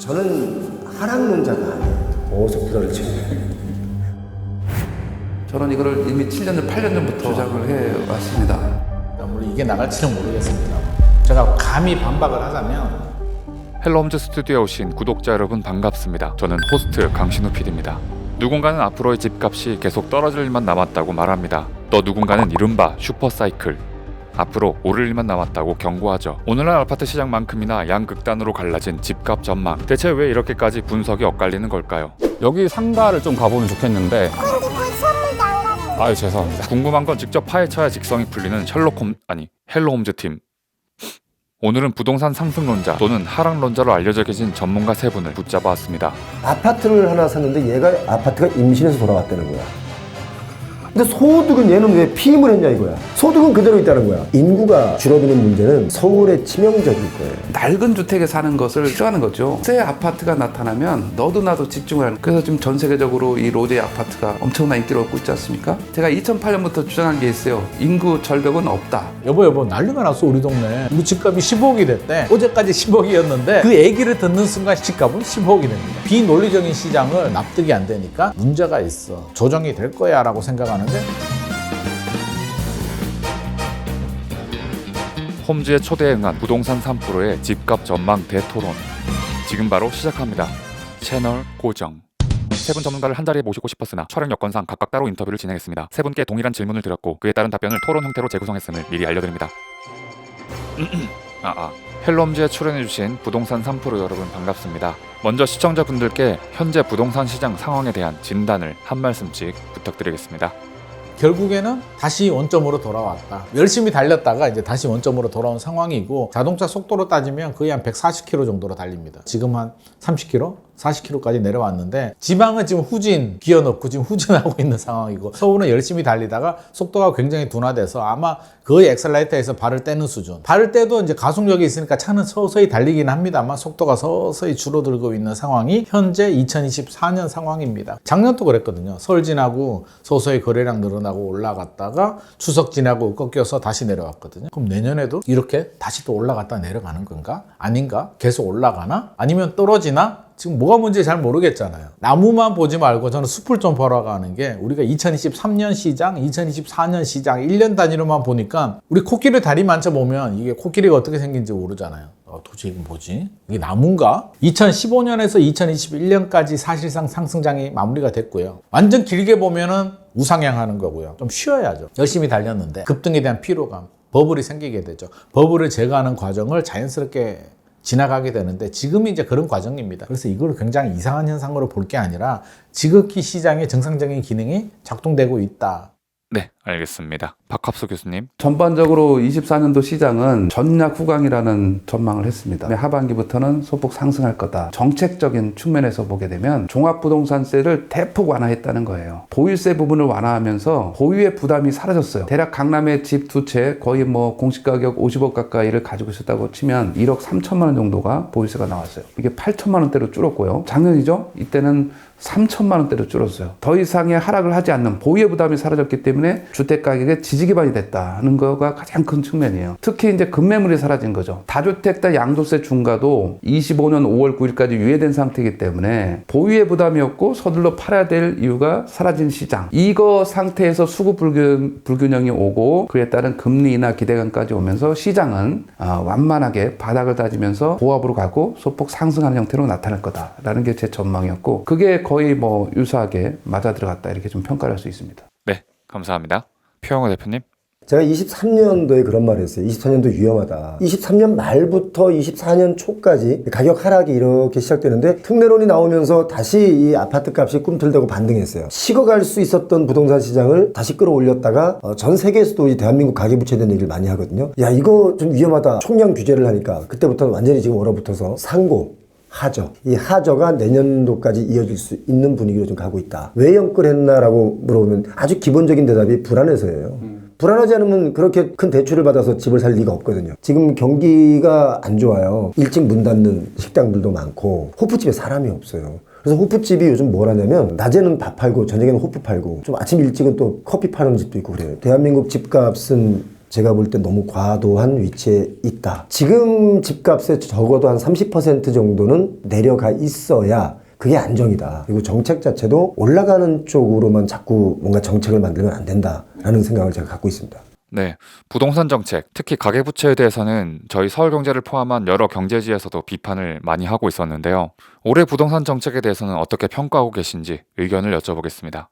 저는 하락론자가 아니에요. 어디서 부담을 치네. 저는 이거를 이미 7년 전, 8년 전부터 주장을 해왔습니다. 물론 이게 나갈지는 모르겠습니다. 제가 감히 반박을 하자면 헬로홈즈 스튜디오에 오신 구독자 여러분 반갑습니다. 저는 호스트 강신우 PD입니다. 누군가는 앞으로의 집값이 계속 떨어질 일만 남았다고 말합니다. 또 누군가는 이른바 슈퍼사이클, 앞으로 오를 일만 남았다고 경고하죠. 오늘날 아파트 시장만큼이나 양극단으로 갈라진 집값 전망, 대체 왜 이렇게까지 분석이 엇갈리는 걸까요? 여기 상가를 좀 가보면 좋겠는데 아유 죄송합니다. 궁금한 건 직접 파헤쳐야 직성이 풀리는 헬로홈즈 팀. 오늘은 부동산 상승론자 또는 하락론자로 알려져 계신 전문가 세 분을 붙잡아 왔습니다. 아파트를 하나 샀는데 얘가 아파트가 임신해서 돌아왔다는 거야. 근데 소득은 얘는 왜 피임을 했냐 이거야. 소득은 그대로 있다는 거야. 인구가 줄어드는 문제는 서울의 치명적일 거예요. 낡은 주택에 사는 것을 싫어하는 거죠. 새 아파트가 나타나면 너도 나도 집중을 하는. 그래서 지금 전 세계적으로 이 로제 아파트가 엄청난 인기를 얻고 있지 않습니까? 제가 2008년부터 주장한 게 있어요. 인구 절벽은 없다. 여보 난리가 났어 우리 동네. 우리 집값이 15억이 됐대. 어제까지 10억이었는데 그 얘기를 듣는 순간 집값은 15억이 됩니다. 비논리적인 시장을 납득이 안 되니까 문제가 있어. 조정이 될 거야 라고 생각하는데 홈즈의 초대에 응한 부동산 3프로의 집값 전망 대토론, 지금 바로 시작합니다. 채널 고정. 세 분 전문가를 한자리에 모시고 싶었으나 촬영 여건상 각각 따로 인터뷰를 진행했습니다. 세 분께 동일한 질문을 드렸고 그에 따른 답변을 토론 형태로 재구성했음을 미리 알려드립니다. 헬로홈즈에 출연해주신 부동산 3프로 여러분 반갑습니다. 먼저 시청자분들께 현재 부동산 시장 상황에 대한 진단을 한 말씀씩 부탁드리겠습니다. 결국에는 다시 원점으로 돌아왔다. 열심히 달렸다가 이제 다시 원점으로 돌아온 상황이고, 자동차 속도로 따지면 거의 한 140km 정도로 달립니다. 지금 한 30km? 40km까지 내려왔는데 지방은 지금 후진 기어 넣고 지금 후진하고 있는 상황이고, 서울은 열심히 달리다가 속도가 굉장히 둔화돼서 아마 거의 엑셀레이터에서 발을 떼는 수준. 발을 떼도 이제 가속력이 있으니까 차는 서서히 달리긴 합니다만 속도가 서서히 줄어들고 있는 상황이 현재 2024년 상황입니다. 작년도 그랬거든요. 설 지나고 서서히 거래량 늘어나고 올라갔다가 추석 지나고 꺾여서 다시 내려왔거든요. 그럼 내년에도 이렇게 다시 또 올라갔다 내려가는 건가? 아닌가? 계속 올라가나? 아니면 떨어지나? 지금 뭐가 문제인지 잘 모르겠잖아요. 나무만 보지 말고 저는 숲을 좀 보러 가는 게, 우리가 2023년 시장, 2024년 시장 1년 단위로만 보니까 우리 코끼리 다리 만져보면 이게 코끼리가 어떻게 생긴지 모르잖아요. 도대체 이건 뭐지? 이게 나무인가? 2015년에서 2021년까지 사실상 상승장이 마무리가 됐고요. 완전 길게 보면은 우상향하는 거고요. 좀 쉬어야죠. 열심히 달렸는데 급등에 대한 피로감, 버블이 생기게 되죠. 버블을 제거하는 과정을 자연스럽게 지나가게 되는데 지금이 이제 그런 과정입니다. 그래서 이걸 굉장히 이상한 현상으로 볼 게 아니라 지극히 시장의 정상적인 기능이 작동되고 있다. 네, 알겠습니다. 박합수 교수님. 전반적으로 24년도 시장은 전략 후강이라는 전망을 했습니다. 하반기부터는 소폭 상승할 거다. 정책적인 측면에서 보게 되면 종합부동산세를 대폭 완화했다는 거예요. 보유세 부분을 완화하면서 보유의 부담이 사라졌어요. 대략 강남에 집 두 채 거의 뭐 공시가격 50억 가까이를 가지고 있었다고 치면 1억 3천만 원 정도가 보유세가 나왔어요. 이게 8천만 원대로 줄었고요. 작년이죠? 이때는 3천만 원대로 줄었어요. 더 이상의 하락을 하지 않는 보유의 부담이 사라졌기 때문에 주택 가격의 지지 기반이 됐다는 거가 가장 큰 측면이에요. 특히 이제 급매물이 사라진 거죠. 다주택자 양도세 중과도 25년 5월 9일까지 유예된 상태이기 때문에 보유의 부담이 없고 서둘러 팔아야 될 이유가 사라진 시장. 이거 상태에서 수급 불균형이 오고 그에 따른 금리 인하 기대감까지 오면서 시장은 완만하게 바닥을 다지면서 보합으로 가고 소폭 상승하는 형태로 나타날 거다라는 게 제 전망이었고, 그게 거의 뭐 유사하게 맞아 들어갔다 이렇게 좀 평가를 할 수 있습니다. 네, 감사합니다. 표영호 대표님. 제가 23년도에 그런 말을 했어요. 24년도 위험하다. 23년 말부터 24년 초까지 가격 하락이 이렇게 시작되는데 특례론이 나오면서 다시 이 아파트 값이 꿈틀대고 반등했어요. 식어갈 수 있었던 부동산 시장을 다시 끌어올렸다가 전 세계에서도 이 대한민국 가계부채에 대한 얘기를 많이 하거든요. 야, 이거 좀 위험하다. 총량 규제를 하니까 그때부터 완전히 지금 얼어붙어서 상고, 하저. 이 하저가 내년도까지 이어질 수 있는 분위기로 좀 가고 있다. 왜 연끌했나라고 물어보면 아주 기본적인 대답이 불안해서예요. 불안하지 않으면 그렇게 큰 대출을 받아서 집을 살 리가 없거든요. 지금 경기가 안 좋아요. 일찍 문 닫는 식당들도 많고 호프집에 사람이 없어요. 그래서 호프집이 요즘 뭘 하냐면 낮에는 밥 팔고 저녁에는 호프 팔고 좀 아침 일찍은 또 커피 파는 집도 있고 그래요. 대한민국 집값은 제가 볼 때 너무 과도한 위치에 있다. 지금 집값의 적어도 한 30% 정도는 내려가 있어야 그게 안정이다. 그리고 정책 자체도 올라가는 쪽으로만 자꾸 뭔가 정책을 만들면 안 된다라는 생각을 제가 갖고 있습니다. 네, 부동산 정책, 특히 가계부채에 대해서는 저희 서울경제를 포함한 여러 경제지에서도 비판을 많이 하고 있었는데요. 올해 부동산 정책에 대해서는 어떻게 평가하고 계신지 의견을 여쭤보겠습니다.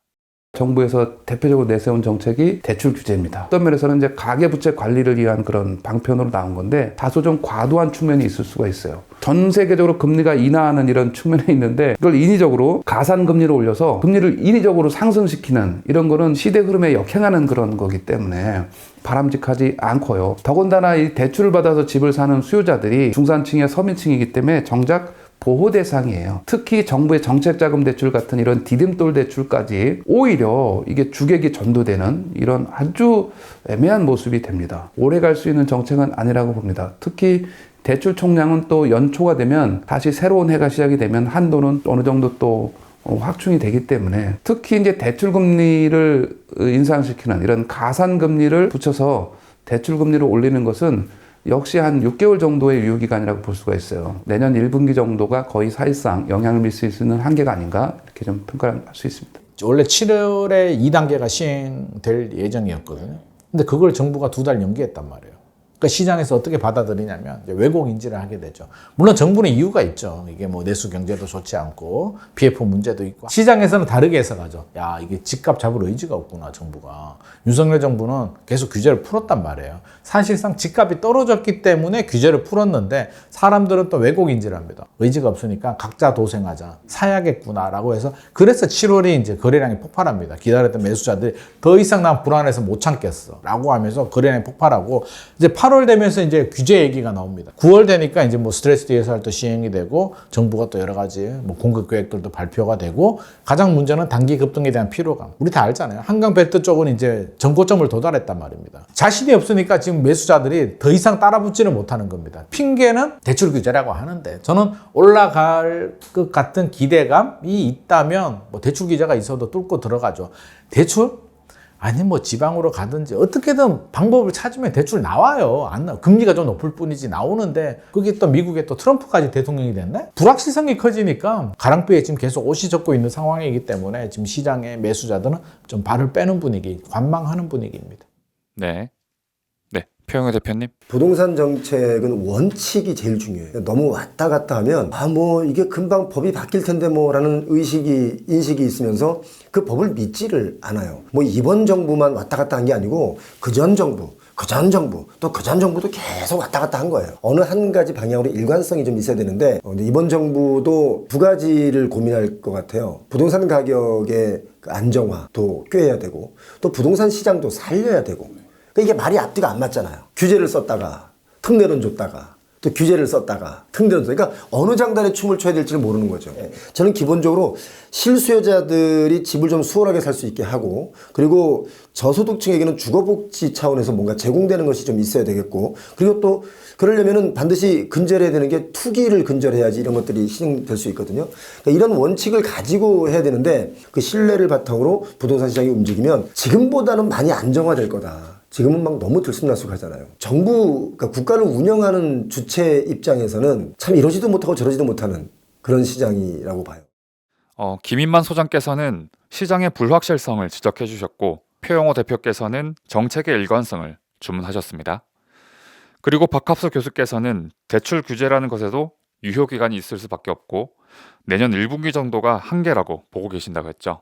정부에서 대표적으로 내세운 정책이 대출 규제입니다. 어떤 면에서는 이제 가계부채 관리를 위한 그런 방편으로 나온 건데 다소 좀 과도한 측면이 있을 수가 있어요. 전 세계적으로 금리가 인하하는 이런 측면이 있는데 이걸 인위적으로 가산금리를 올려서 금리를 인위적으로 상승시키는 이런 거는 시대 흐름에 역행하는 그런 거기 때문에 바람직하지 않고요. 더군다나 이 대출을 받아서 집을 사는 수요자들이 중산층이나 서민층이기 때문에 정작 보호 대상이에요. 특히 정부의 정책자금 대출 같은 이런 디딤돌 대출까지 오히려 이게 주객이 전도되는 이런 아주 애매한 모습이 됩니다. 오래 갈 수 있는 정책은 아니라고 봅니다. 특히 대출 총량은 또 연초가 되면 다시 새로운 해가 시작이 되면 한도는 어느 정도 또 확충이 되기 때문에 특히 이제 대출 금리를 인상시키는 이런 가산 금리를 붙여서 대출 금리를 올리는 것은 역시 한 6개월 정도의 유효기간이라고 볼 수가 있어요. 내년 1분기 정도가 거의 사실상 영향을 미칠 수 있는 한계가 아닌가 이렇게 좀 평가를 할 수 있습니다. 원래 7월에 2단계가 시행될 예정이었거든요. 근데 그걸 정부가 2달 연기했단 말이에요. 그러니까 시장에서 어떻게 받아들이냐면 이제 왜곡 인지를 하게 되죠. 물론 정부는 이유가 있죠. 이게 뭐 내수 경제도 좋지 않고 PF 문제도 있고 시장에서는 다르게 해석하죠. 야, 이게 집값 잡을 의지가 없구나 정부가. 윤석열 정부는 계속 규제를 풀었단 말이에요. 사실상 집값이 떨어졌기 때문에 규제를 풀었는데 사람들은 또 왜곡 인지를 합니다. 의지가 없으니까 각자 도생하자, 사야겠구나라고 해서 그래서 7월에 이제 거래량이 폭발합니다. 기다렸던 매수자들이 더 이상 난 불안해서 못 참겠어라고 하면서 거래량이 폭발하고 이제 8월 되면서 이제 규제 얘기가 나옵니다. 9월 되니까 이제 뭐 스트레스 DSR도 시행이 되고 정부가 또 여러 가지 뭐 공급 계획들도 발표가 되고 가장 문제는 단기 급등에 대한 피로감. 우리 다 알잖아요. 한강 벨트 쪽은 이제 전고점을 도달했단 말입니다. 자신이 없으니까 지금 매수자들이 더 이상 따라붙지는 못하는 겁니다. 핑계는 대출 규제라고 하는데 저는 올라갈 것 같은 기대감이 있다면 뭐 대출 규제가 있어도 뚫고 들어가죠. 대출? 아니 뭐 지방으로 가든지 어떻게든 방법을 찾으면 대출 나와요. 안 나와. 금리가 좀 높을 뿐이지 나오는데 그게 또 미국에 또 트럼프까지 대통령이 됐네? 불확실성이 커지니까 가랑비에 지금 계속 옷이 젖고 있는 상황이기 때문에 지금 시장의 매수자들은 좀 발을 빼는 분위기, 관망하는 분위기입니다. 네, 표영호 대표님. 부동산 정책은 원칙이 제일 중요해요. 너무 왔다 갔다 하면 뭐 이게 금방 법이 바뀔 텐데 뭐라는 인식이 있으면서 그 법을 믿지를 않아요. 뭐 이번 정부만 왔다 갔다 한 게 아니고 그전 정부, 또 그전 정부도 계속 왔다 갔다 한 거예요. 어느 한 가지 방향으로 일관성이 좀 있어야 되는데 근데 이번 정부도 두 가지를 고민할 것 같아요. 부동산 가격의 안정화도 꾀해야 되고 또 부동산 시장도 살려야 되고 그러니까 이게 말이 앞뒤가 안 맞잖아요. 규제를 썼다가 특례론 줬다가 또 규제를 썼다가 특례론 줬다가 그러니까 어느 장단에 춤을 춰야 될지를 모르는 거죠. 저는 기본적으로 실수요자들이 집을 좀 수월하게 살 수 있게 하고 그리고 저소득층에게는 주거복지 차원에서 뭔가 제공되는 것이 좀 있어야 되겠고 그리고 또 그러려면은 반드시 근절해야 되는 게 투기를 근절해야지 이런 것들이 실행될 수 있거든요. 그러니까 이런 원칙을 가지고 해야 되는데 그 신뢰를 바탕으로 부동산 시장이 움직이면 지금보다는 많이 안정화될 거다. 지금은 막 너무 들쑥날쑥하잖아요. 정부, 그러니까 국가를 운영하는 주체 입장에서는 참 이러지도 못하고 저러지도 못하는 그런 시장이라고 봐요. 김인만 소장께서는 시장의 불확실성을 지적해 주셨고 표영호 대표께서는 정책의 일관성을 주문하셨습니다. 그리고 박합수 교수께서는 대출 규제라는 것에도 유효기간이 있을 수밖에 없고 내년 1분기 정도가 한계라고 보고 계신다고 했죠.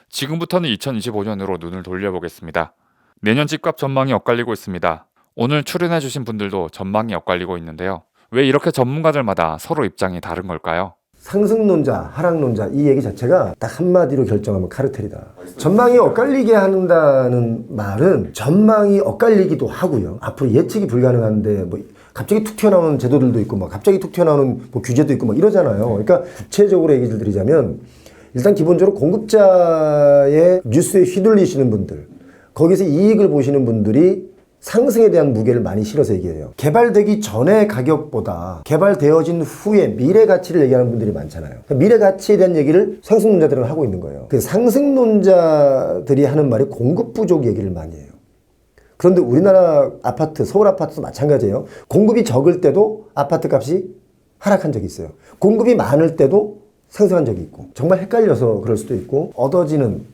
지금부터는 2025년으로 눈을 돌려보겠습니다. 내년 집값 전망이 엇갈리고 있습니다. 오늘 출연해주신 분들도 전망이 엇갈리고 있는데요. 왜 이렇게 전문가들마다 서로 입장이 다른 걸까요? 상승론자, 하락론자 이 얘기 자체가 딱 한마디로 결정하면 카르텔이다. 전망이 엇갈리게 한다는 말은 전망이 엇갈리기도 하고요. 앞으로 예측이 불가능한데 뭐 갑자기 툭 튀어나오는 제도들도 있고 막 갑자기 툭 튀어나오는 뭐 규제도 있고 막 이러잖아요. 그러니까 구체적으로 얘기를 드리자면 일단 기본적으로 공급자의 뉴스에 휘둘리시는 분들 거기서 이익을 보시는 분들이 상승에 대한 무게를 많이 실어서 얘기해요. 개발되기 전의 가격보다 개발되어진 후에 미래 가치를 얘기하는 분들이 많잖아요. 미래 가치에 대한 얘기를 상승론자들은 하고 있는 거예요. 그 상승론자들이 하는 말이 공급 부족 얘기를 많이 해요. 그런데 우리나라 아파트, 서울 아파트도 마찬가지예요. 공급이 적을 때도 아파트 값이 하락한 적이 있어요. 공급이 많을 때도 상승한 적이 있고, 정말 헷갈려서 그럴 수도 있고, 얻어지는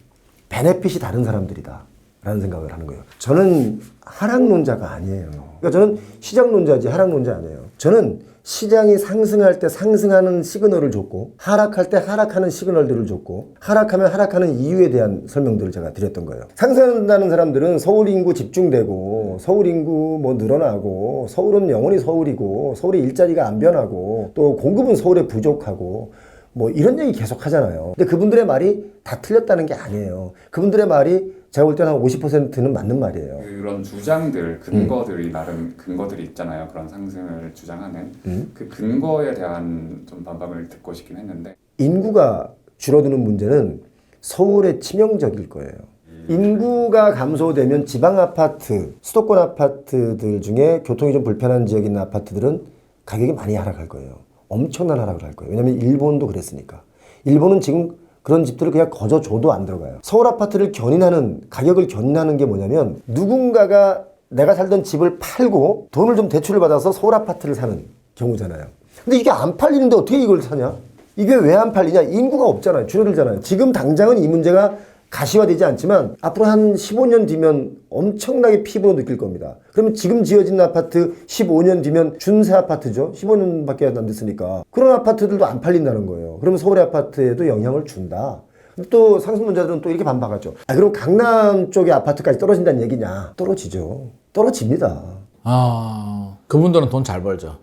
베네핏이 다른 사람들이다 라는 생각을 하는 거예요. 저는 하락론자가 아니에요. 그러니까 저는 시장론자지 하락론자 아니에요. 저는 시장이 상승할 때 상승하는 시그널을 줬고, 하락할 때 하락하는 시그널들을 줬고, 하락하면 하락하는 이유에 대한 설명들을 제가 드렸던 거예요. 상승한다는 사람들은 서울 인구 집중되고, 서울 인구 뭐 늘어나고, 서울은 영원히 서울이고, 서울의 일자리가 안 변하고, 또 공급은 서울에 부족하고, 뭐 이런 얘기 계속 하잖아요. 근데 그분들의 말이 다 틀렸다는 게 아니에요. 그분들의 말이 제가 볼 때는 한 50%는 맞는 말이에요. 그런 주장들, 근거들이 나름 근거들이 있잖아요. 그런 상승을 주장하는 그 근거에 대한 좀 반박을 듣고 싶긴 했는데 인구가 줄어드는 문제는 서울의 치명적일 거예요. 인구가 감소되면 지방 아파트, 수도권 아파트들 중에 교통이 좀 불편한 지역에 있는 아파트들은 가격이 많이 하락할 거예요. 엄청난 하락을 할 거예요. 왜냐하면 일본도 그랬으니까. 일본은 지금 그런 집들을 그냥 거저줘도 안 들어가요. 서울 아파트를 가격을 견인하는 게 뭐냐면 누군가가 내가 살던 집을 팔고 돈을 좀 대출을 받아서 서울 아파트를 사는 경우잖아요. 근데 이게 안 팔리는데 어떻게 이걸 사냐? 이게 왜 안 팔리냐? 인구가 없잖아요. 줄어들잖아요. 지금 당장은 이 문제가 가시화되지 않지만 앞으로 한 15년 뒤면 엄청나게 피부로 느낄 겁니다. 그러면 지금 지어진 아파트 15년 뒤면 준세 아파트죠. 15년밖에 안 됐으니까. 그런 아파트들도 안 팔린다는 거예요. 그러면 서울의 아파트에도 영향을 준다. 또 상승론자들은 또 이렇게 반박하죠. 그럼 강남 쪽의 아파트까지 떨어진다는 얘기냐? 떨어지죠. 떨어집니다. 그분들은 돈 잘 벌죠.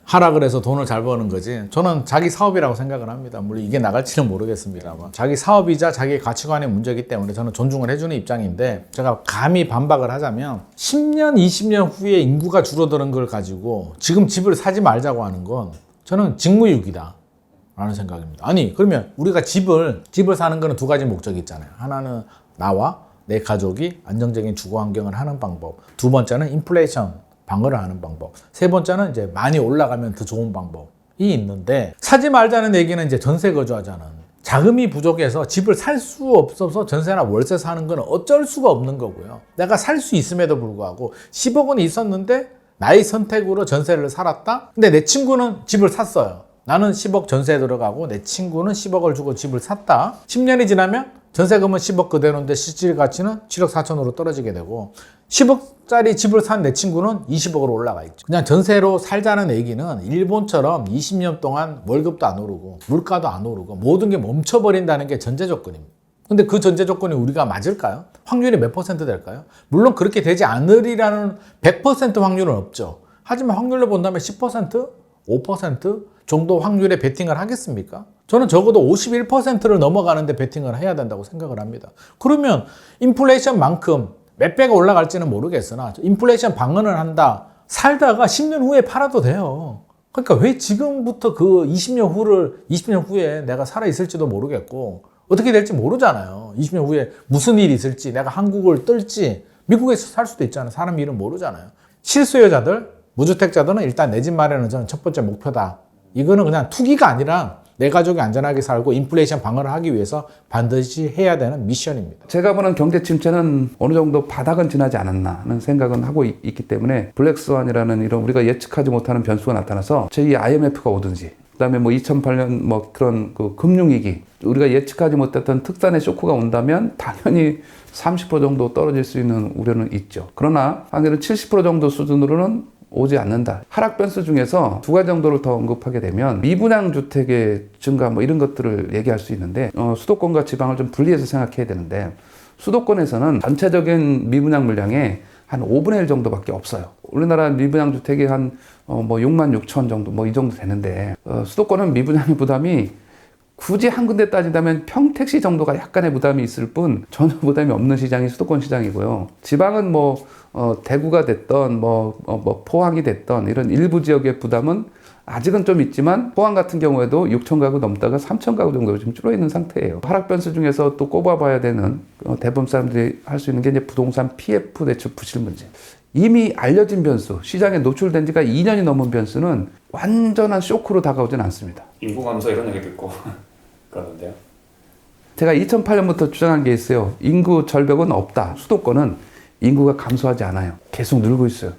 하락을 해서 돈을 잘 버는 거지. 저는 자기 사업이라고 생각을 합니다. 물론 이게 나갈지는 모르겠습니다만 자기 사업이자 자기 가치관의 문제이기 때문에 저는 존중을 해주는 입장인데, 제가 감히 반박을 하자면 10년, 20년 후에 인구가 줄어드는 걸 가지고 지금 집을 사지 말자고 하는 건 저는 직무유기다 라는 생각입니다. 아니 그러면 우리가 집을 사는 거는 두 가지 목적이 있잖아요. 하나는 나와 내 가족이 안정적인 주거 환경을 하는 방법, 두 번째는 인플레이션 방어를 하는 방법, 세 번째는 이제 많이 올라가면 더 좋은 방법이 있는데, 사지 말자는 얘기는 이제 전세 거주하자는, 자금이 부족해서 집을 살 수 없어서 전세나 월세 사는 건 어쩔 수가 없는 거고요. 내가 살 수 있음에도 불구하고 10억 원이 있었는데 나의 선택으로 전세를 살았다? 근데 내 친구는 집을 샀어요. 나는 10억 전세에 들어가고 내 친구는 10억을 주고 집을 샀다. 10년이 지나면 전세금은 10억 그대로인데 실질 가치는 7억 4천으로 떨어지게 되고, 10억짜리 집을 산 내 친구는 20억으로 올라가 있죠. 그냥 전세로 살자는 얘기는 일본처럼 20년 동안 월급도 안 오르고 물가도 안 오르고 모든 게 멈춰버린다는 게 전제 조건입니다. 근데 그 전제 조건이 우리가 맞을까요? 확률이 몇 퍼센트 될까요? 물론 그렇게 되지 않으리라는 100% 확률은 없죠. 하지만 확률로 본다면 10%? 5% 정도 확률에 베팅을 하겠습니까? 저는 적어도 51%를 넘어가는데 베팅을 해야 된다고 생각을 합니다. 그러면 인플레이션만큼 몇 배가 올라갈지는 모르겠으나 인플레이션 방어를 한다. 살다가 10년 후에 팔아도 돼요. 그러니까 왜 지금부터 그 20년 후에 내가 살아있을지도 모르겠고 어떻게 될지 모르잖아요. 20년 후에 무슨 일이 있을지, 내가 한국을 뜰지, 미국에서 살 수도 있잖아요. 사람 일은 모르잖아요. 실수요자들, 무주택자들은 일단 내 집 마련은 저는 첫 번째 목표다. 이거는 그냥 투기가 아니라 내 가족이 안전하게 살고 인플레이션 방어를 하기 위해서 반드시 해야 되는 미션입니다. 제가 보는 경제 침체는 어느 정도 바닥은 지나지 않았나 하는 생각은 하고 있기 때문에 블랙스완이라는 이런 우리가 예측하지 못하는 변수가 나타나서 제2 IMF가 오든지, 그다음에 뭐 2008년 뭐 그런 그 금융위기, 우리가 예측하지 못했던 특단의 쇼크가 온다면 당연히 30% 정도 떨어질 수 있는 우려는 있죠. 그러나 확률은 70% 정도 수준으로는 오지 않는다. 하락 변수 중에서 두 가지 정도를 더 언급하게 되면 미분양 주택의 증가 뭐 이런 것들을 얘기할 수 있는데, 수도권과 지방을 좀 분리해서 생각해야 되는데, 수도권에서는 전체적인 미분양 물량의 한 5분의 1 정도밖에 없어요. 우리나라 미분양 주택이 한 뭐 6만 6천 정도 뭐 이 정도 되는데, 수도권은 미분양의 부담이 굳이 한 군데 따진다면 평택시 정도가 약간의 부담이 있을 뿐 전혀 부담이 없는 시장이 수도권 시장이고요. 지방은 뭐 대구가 됐던 포항이 됐던 이런 일부 지역의 부담은 아직은 좀 있지만, 포항 같은 경우에도 6천 가구 넘다가 3천 가구 정도로 지금 줄어 있는 상태예요. 하락 변수 중에서 또 꼽아봐야 되는 대부분 사람들이 할 수 있는 게 이제 부동산 PF 대출 부실 문제. 이미 알려진 변수, 시장에 노출된 지가 2년이 넘은 변수는 완전한 쇼크로 다가오진 않습니다. 인구 감소 이런 얘기 듣고 그러는데요. 제가 2008년부터 주장한 게 있어요. 인구 절벽은 없다. 수도권은 인구가 감소하지 않아요. 계속 늘고 있어요.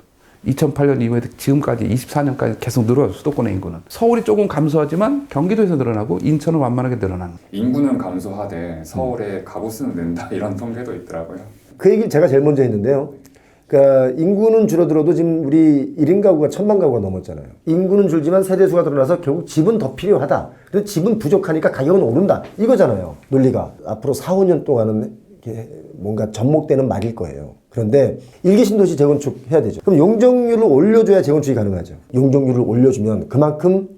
2008년 이후에 지금까지 24년까지 계속 늘어요. 수도권의 인구는. 서울이 조금 감소하지만 경기도에서 늘어나고 인천은 완만하게 늘어나는 거예요. 인구는 감소하되 서울의 가구 수는 는다 이런 통계도 있더라고요. 그 얘기를 제가 제일 먼저 했는데요. 그러니까 인구는 줄어들어도 지금 우리 1인 가구가 1000만 가구가 넘었잖아요. 인구는 줄지만 세대수가 늘어나서 결국 집은 더 필요하다. 근데 집은 부족하니까 가격은 오른다. 이거잖아요. 논리가. 앞으로 4, 5년 동안은 이게 뭔가 접목되는 말일 거예요. 그런데 일기 신도시 재건축 해야 되죠. 그럼 용적률을 올려줘야 재건축이 가능하죠. 용적률을 올려주면 그만큼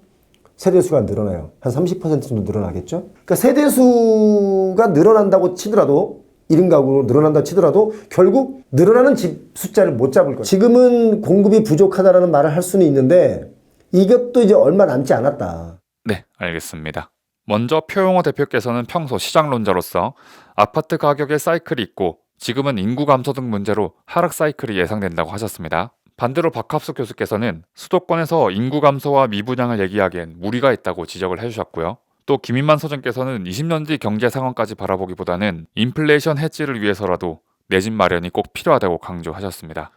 세대수가 늘어나요. 한 30% 정도 늘어나겠죠. 그러니까 세대수가 늘어난다고 치더라도 1인 가구로 늘어난다 치더라도 결국 늘어나는 집 숫자를 못 잡을 거예요. 지금은 공급이 부족하다라는 말을 할 수는 있는데 이것도 이제 얼마 남지 않았다. 네, 알겠습니다. 먼저 표용호 대표께서는 평소 시장론자로서 아파트 가격의 사이클이 있고 지금은 인구 감소 등 문제로 하락 사이클이 예상된다고 하셨습니다. 반대로 박합숙 교수께서는 수도권에서 인구 감소와 미분양을 얘기하기엔 무리가 있다고 지적을 해주셨고요. 또 김인만 소장께서는 20년 뒤 경제 상황까지 바라보기보다는 인플레이션 해지를 위해서라도 내 집 마련이 꼭 필요하다고 강조하셨습니다.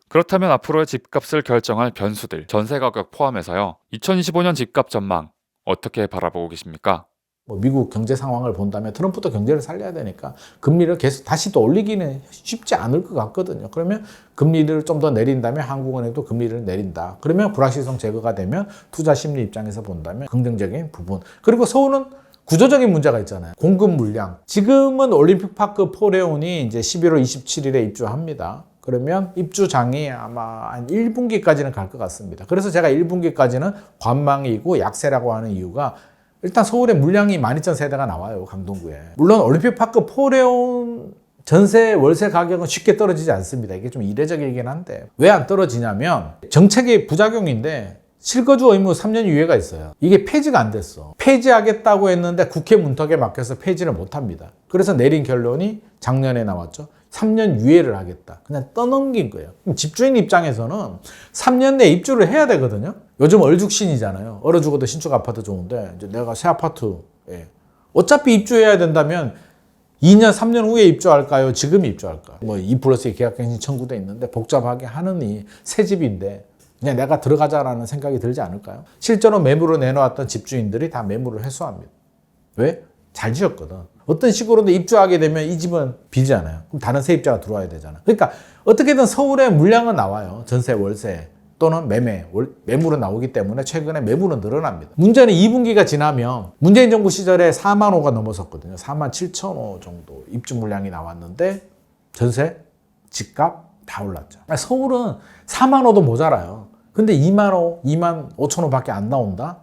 그렇다면 앞으로의 집값을 결정할 변수들, 전세 가격 포함해서요. 2025년 집값 전망 어떻게 바라보고 계십니까? 뭐 미국 경제 상황을 본다면 트럼프도 경제를 살려야 되니까 금리를 계속 다시 또 올리기는 쉽지 않을 것 같거든요. 그러면 금리를 좀 더 내린다면 한국은행도 금리를 내린다. 그러면 불확실성 제거가 되면 투자 심리 입장에서 본다면 긍정적인 부분. 그리고 서울은 구조적인 문제가 있잖아요. 공급 물량. 지금은 올림픽파크 포레온이 이제 11월 27일에 입주합니다. 그러면 입주장이 아마 한 1분기까지는 갈 것 같습니다. 그래서 제가 1분기까지는 관망이고 약세라고 하는 이유가 일단 서울에 물량이 12,000세대가 나와요. 강동구에. 물론 올림픽파크 포레온 전세 월세 가격은 쉽게 떨어지지 않습니다. 이게 좀 이례적이긴 한데 왜 안 떨어지냐면 정책의 부작용인데 실거주 의무 3년 유예가 있어요. 이게 폐지가 안 됐어. 폐지하겠다고 했는데 국회 문턱에 막혀서 폐지를 못합니다. 그래서 내린 결론이 작년에 나왔죠. 3년 유예를 하겠다. 그냥 떠넘긴 거예요. 그럼 집주인 입장에서는 3년 내에 입주를 해야 되거든요. 요즘 얼죽신이잖아요. 얼어 죽어도 신축 아파트 좋은데 이제 내가 새 아파트에 어차피 입주해야 된다면 2년, 3년 후에 입주할까요? 지금 입주할까요? 뭐 2+2 계약갱신 청구돼 있는데 복잡하게 하느니 새 집인데 그냥 내가 들어가자라는 생각이 들지 않을까요? 실제로 매물을 내놓았던 집주인들이 다 매물을 회수합니다. 왜? 잘 지었거든. 어떤 식으로든 입주하게 되면 이 집은 비잖아요. 그럼 다른 세입자가 들어와야 되잖아. 그러니까 어떻게든 서울에 물량은 나와요. 전세, 월세 또는 매물은 나오기 때문에 최근에 매물은 늘어납니다. 문제는 2분기가 지나면 문재인 정부 시절에 4만 호가 넘어섰거든요. 4만 7천 호 정도 입주 물량이 나왔는데 전세, 집값 다 올랐죠. 서울은 4만 호도 모자라요. 근데 2만 호, 2만 5천 호밖에 안 나온다?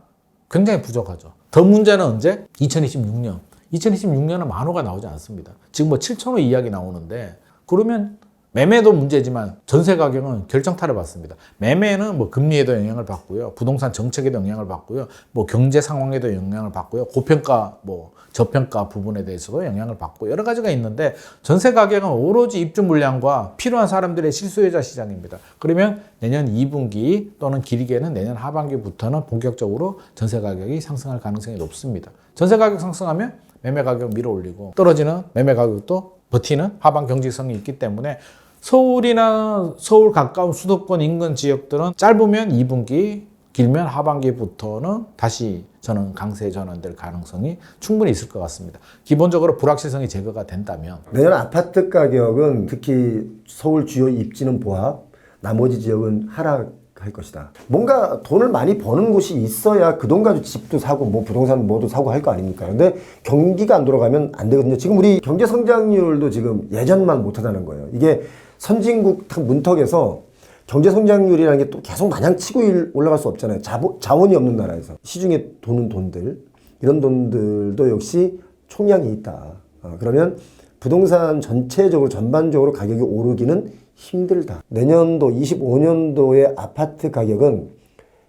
굉장히 부족하죠. 더 문제는 언제? 2026년. 2026년은 만 호가 나오지 않습니다. 지금 뭐 7천 호 이야기 나오는데 그러면 매매도 문제지만 전세 가격은 결정타를 받습니다. 매매는 뭐 금리에도 영향을 받고요. 부동산 정책에도 영향을 받고요. 뭐 경제 상황에도 영향을 받고요. 고평가, 뭐 저평가 부분에 대해서도 영향을 받고 여러 가지가 있는데 전세 가격은 오로지 입주 물량과 필요한 사람들의 실수요자 시장입니다. 그러면 내년 2분기 또는 길게는 내년 하반기부터는 본격적으로 전세 가격이 상승할 가능성이 높습니다. 전세 가격 상승하면 매매 가격 밀어 올리고 떨어지는 매매 가격도 버티는 하방 경직성이 있기 때문에 서울이나 서울 가까운 수도권 인근 지역들은 짧으면 2분기, 길면 하반기부터는 다시 저는 강세 전환될 가능성이 충분히 있을 것 같습니다. 기본적으로 불확실성이 제거가 된다면 내년 아파트 가격은 특히 서울 주요 입지는 보합, 나머지 지역은 하락할 것이다. 뭔가 돈을 많이 버는 곳이 있어야 그 돈 가지고 집도 사고 뭐 부동산 뭐도 사고 할 거 아닙니까? 근데 경기가 안 돌아가면 안 되거든요. 지금 우리 경제 성장률도 지금 예전만 못하다는 거예요. 이게 선진국 문턱에서 경제 성장률이라는 게 또 계속 마냥 치고 올라갈 수 없잖아요. 자원이 없는 나라에서 시중에 도는 돈들, 이런 돈들도 역시 총량이 있다. 그러면 부동산 전체적으로 전반적으로 가격이 오르기는 힘들다. 내년도 25년도의 아파트 가격은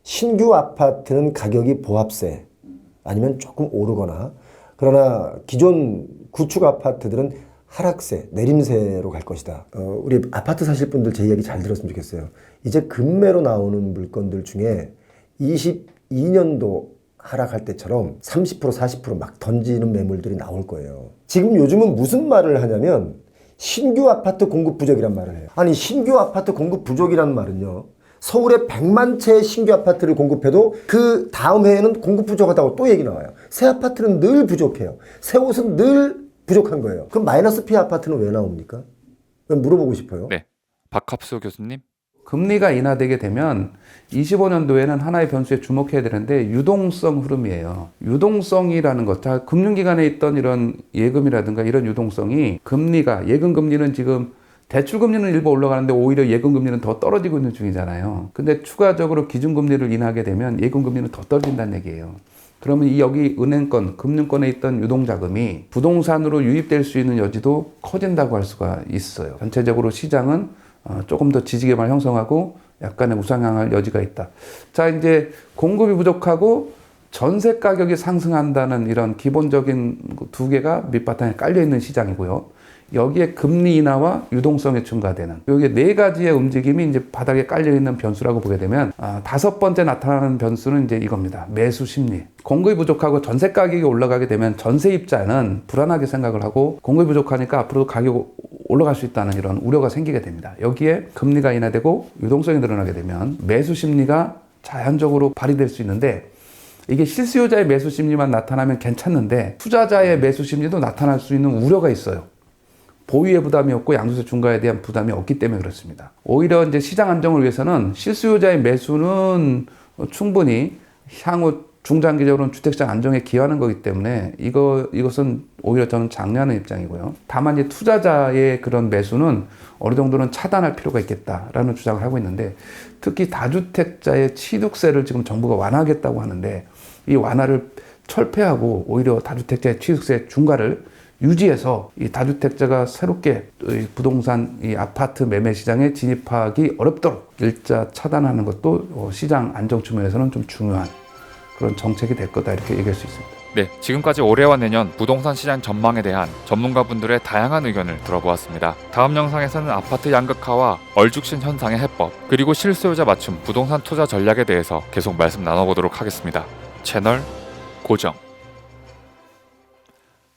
신규 아파트는 가격이 보합세 아니면 조금 오르거나, 그러나 기존 구축 아파트들은 하락세, 내림세로 갈 것이다. 우리 아파트 사실 분들 제 이야기 잘 들었으면 좋겠어요. 이제 급매로 나오는 물건들 중에 22년도 하락할 때처럼 30% 40% 막 던지는 매물들이 나올 거예요. 지금 요즘은 무슨 말을 하냐면 신규 아파트 공급 부족이란 말을 해요. 아니 신규 아파트 공급 부족이란 말은요. 서울에 100만 채의 신규 아파트를 공급해도 그 다음 해에는 공급 부족하다고 또 얘기 나와요. 새 아파트는 늘 부족해요. 새 옷은 늘 부족한 거예요. 그럼 마이너스 피 아파트는 왜 나옵니까? 물어보고 싶어요. 네, 박합수 교수님. 금리가 인하되게 되면 25년도에는 하나의 변수에 주목해야 되는데 유동성 흐름이에요. 유동성이라는 것, 자, 금융기관에 있던 이런 예금이라든가 이런 유동성이 금리가, 예금 금리는 지금 대출 금리는 일부 올라가는데 오히려 예금 금리는 더 떨어지고 있는 중이잖아요. 근데 추가적으로 기준 금리를 인하하게 되면 예금 금리는 더 떨어진다는 얘기예요. 그러면 이 여기 은행권, 금융권에 있던 유동자금이 부동산으로 유입될 수 있는 여지도 커진다고 할 수가 있어요. 전체적으로 시장은 조금 더 지지개만 형성하고 약간의 우상향할 여지가 있다. 자, 이제 공급이 부족하고 전세 가격이 상승한다는 이런 기본적인 두 개가 밑바탕에 깔려 있는 시장이고요. 여기에 금리 인하와 유동성이 증가되는 여기 네 가지의 움직임이 이제 바닥에 깔려 있는 변수라고 보게 되면 다섯 번째 나타나는 변수는 이제 이겁니다. 매수 심리. 공급이 부족하고 전세 가격이 올라가게 되면 전세입자는 불안하게 생각을 하고 공급이 부족하니까 앞으로도 가격이 올라갈 수 있다는 이런 우려가 생기게 됩니다. 여기에 금리가 인하되고 유동성이 늘어나게 되면 매수 심리가 자연적으로 발휘될 수 있는데 이게 실수요자의 매수 심리만 나타나면 괜찮은데 투자자의 매수 심리도 나타날 수 있는 우려가 있어요. 보유의 부담이 없고 양도세 중과에 대한 부담이 없기 때문에 그렇습니다. 오히려 이제 시장 안정을 위해서는 실수요자의 매수는 충분히 향후 중장기적으로는 주택시장 안정에 기여하는 거기 때문에 이것은 오히려 저는 장려하는 입장이고요. 다만 이제 투자자의 그런 매수는 어느 정도는 차단할 필요가 있겠다라는 주장을 하고 있는데 특히 다주택자의 취득세를 지금 정부가 완화하겠다고 하는데 이 완화를 철폐하고 오히려 다주택자의 취득세 중과를 유지해서 이 다주택자가 새롭게 부동산 이 아파트 매매 시장에 진입하기 어렵도록 일자 차단하는 것도 시장 안정 측면에서는 좀 중요한 그런 정책이 될 거다 이렇게 얘기할 수 있습니다. 네, 지금까지 올해와 내년 부동산 시장 전망에 대한 전문가분들의 다양한 의견을 들어보았습니다. 다음 영상에서는 아파트 양극화와 얼죽신 현상의 해법, 그리고 실수요자 맞춤 부동산 투자 전략에 대해서 계속 말씀 나눠보도록 하겠습니다. 채널 고정.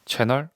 채널